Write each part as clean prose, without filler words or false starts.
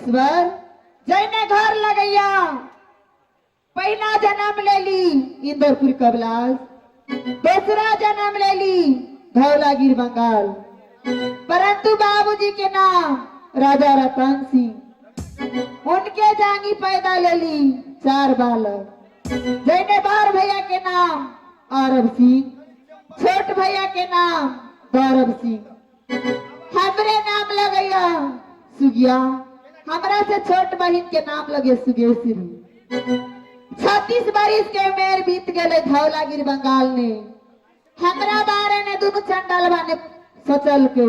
ईश्वर जैने घर लगैया पहला जन्म ले ली इंदरपुर कबलास, दूसरा जन्म ले ली धौलागिर बंगाल, परंतु बाबूजी के नाम राजा रतन सिंह। उनके जांगी पैदा ले ली 4 बालक, जैने बार भैया के नाम आरब सिंह, छोट भैया के नाम गौरव सिंह, हमरे नाम लगैया सुगिया, हमरा से छोट बहन के नाम लगे सुगेश्वरी। 36 बरिस के उमेर बीत गए धौलागिर बंगाल ने, हमरा बारे ने दोनों चंडालवा ने सोचल के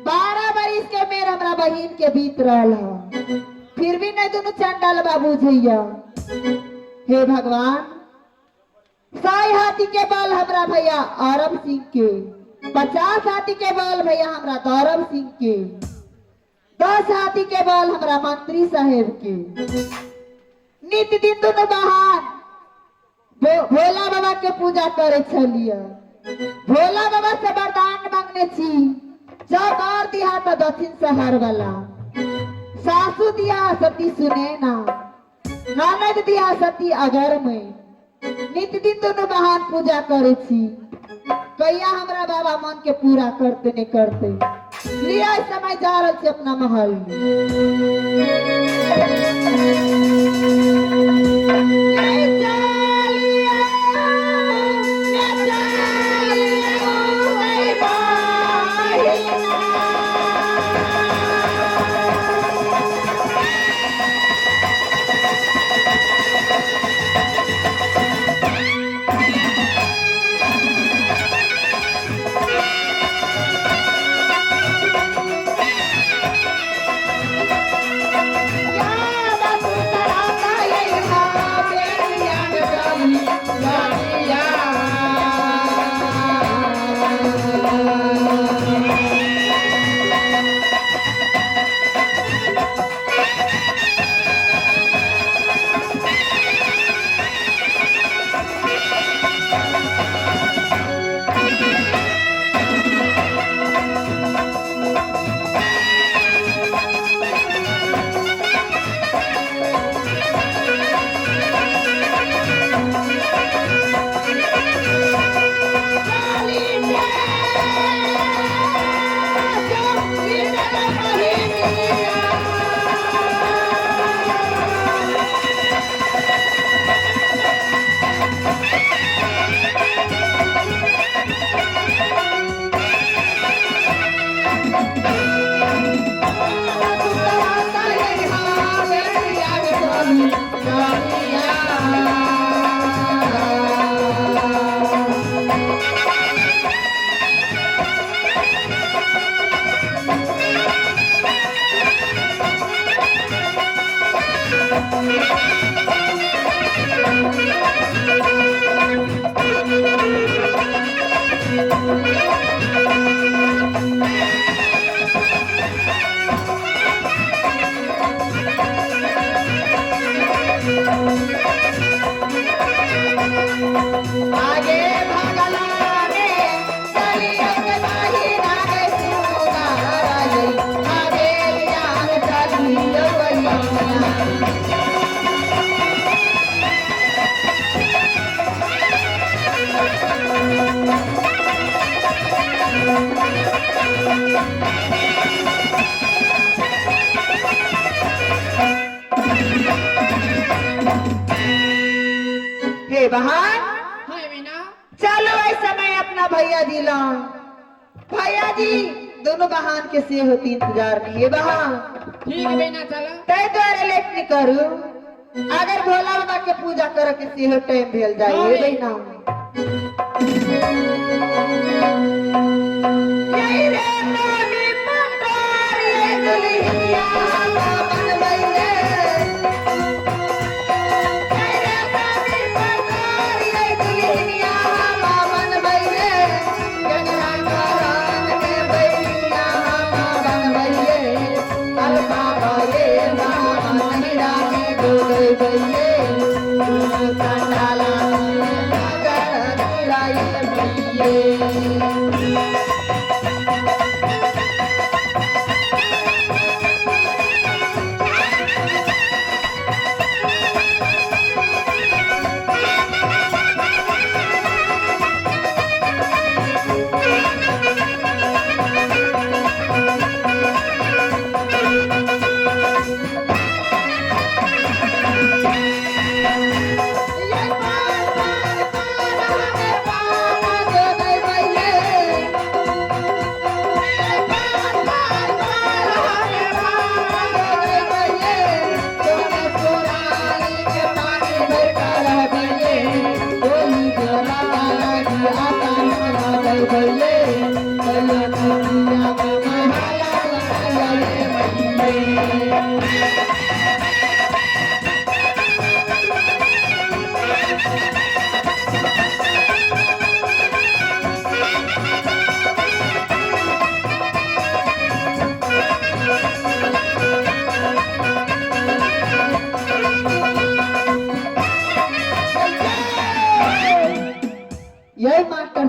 12 बरिस के उमेर हमरा बहन के बीत रहल है, फिर भी नहीं दोनों चंडालवा बुझैया। हे भगवान, 100 हाथी के बल हमरा भैया आरब सिंह के, 50 हाथी के बल भैया हमरा गौरव सिंह के, 10 हाथी के बल हमरा मंत्री साहेब के। नित दिन दोनों बहन भोला बाबा के पूजा करे छलिया। भोला बाबा से वरदान मांगने छी, जब और दिया तो दक्षिण शहर वाला, सासू दिया सती सुने ना, ननद दिया सती अगर में। नित दिन दोनों बहन पूजा करे छी, कहिया हमरा बाबा मन के पूरा करते नहीं करते। लिया समय जा रहे थे अपना महल बहन। चलो इस समय अपना भैया जी लो, भैया जी दोनों बहन के से होती इंतजार नहीं है बहन। ठीक है बेना चलो। तय द्वारे लेट नहीं करू, अगर भोला बाबा के पूजा करे के से हो टाइम भेल जाइए बेना। यही रे नामी पंडार ये दुल्हनिया मन बइले।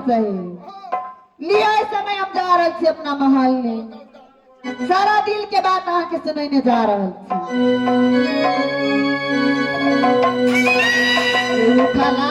सहे लिया समय हम जा रहे थे अपना महल में सारा दिल के बात अहाँ के सुनने जा रहे थे उठला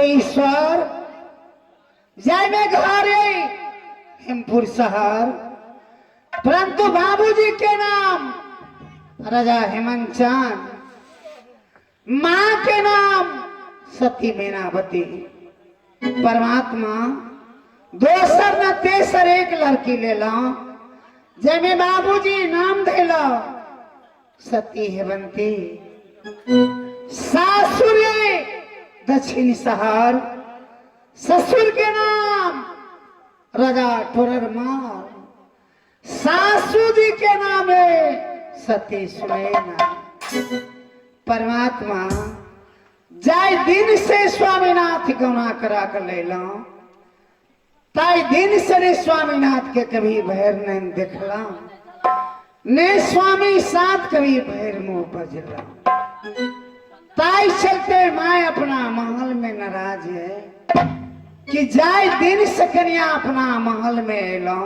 ईश्वर जय में घरे हेमपुर शहर, परंतु बाबूजी के नाम राजा हेमंत चांद, माँ के नाम सती मीनावती। परमात्मा दोसर न तेसर एक लड़की ले लो, जैमे बाबूजी नाम देलो सती हेमंती। सासुर दक्षिण शहर, ससुर के नाम राजा टोरर मार, सासू जी के नाम है सती सुनैना। परमात्मा जाय दिन से स्वामीनाथ गौना करा कर ले लो, ताई दिन से ने स्वामीनाथ के कभी भैर नहीं देखला, ने स्वामी साथ कभी भैर मुंह बजला। ताई चलते माए अपना महल में नाराज है कि जाय दिन से कन्या अपना महल में एलो,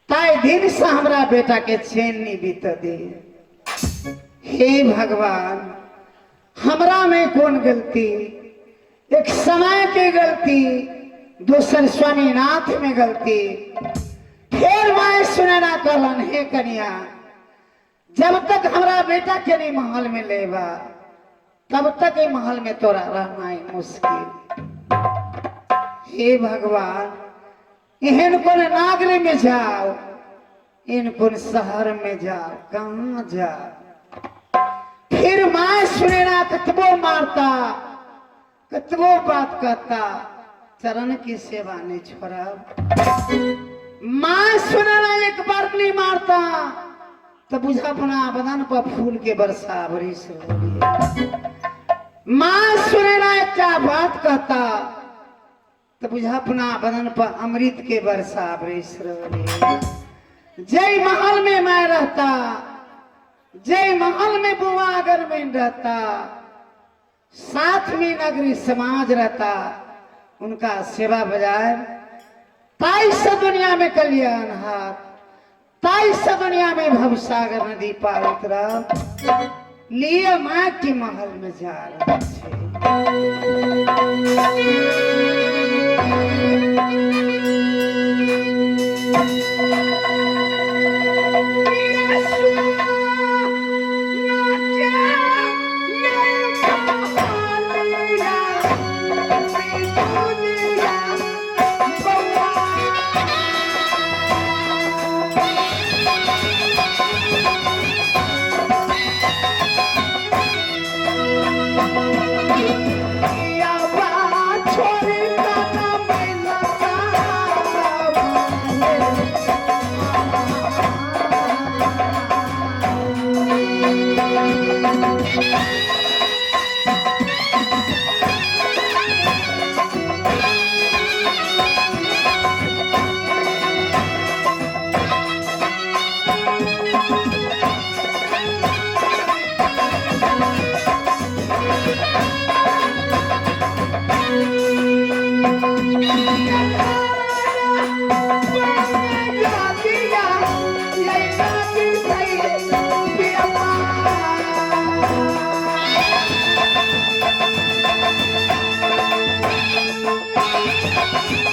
ताई दिन से हमरा बेटा के चैन नहीं बीत दे। हे भगवान, हमरा में कौन गलती, एक समय की गलती, दूसर स्वामीनाथ में गलती। फिर माए सुनैना कहलन, हे कन्या जब तक हमरा बेटा के नहीं महल में लेवा, तब तक ये महल में तोरा रहना है मुश्किल। हे भगवान, इनको नागरी में जाओ, इनको शहर में जाओ, कहाँ जाओ। फिर माँ सुनैना कतबो मारता, कतबो बात कहता, चरण की सेवा नहीं छोड़ा। माँ सुनैना एक बार नहीं मारता तो बुझा अपना बदन पर फूल के बरसा बरिस हो रही। माँ सुनैना एक बात कहता तो बुझा अपना बदन पर अमृत के बरसा बरिस रही। जय महल में मैं रहता, जय महल में बुआ अगर में रहता, साथ में नगरी समाज रहता, उनका सेवा बजाय, ताई से दुनिया में कल्याण हाथ, ताई से दुनिया में भवसागर नदी पार उतरा, लिए माँ के महल में जा रहा रे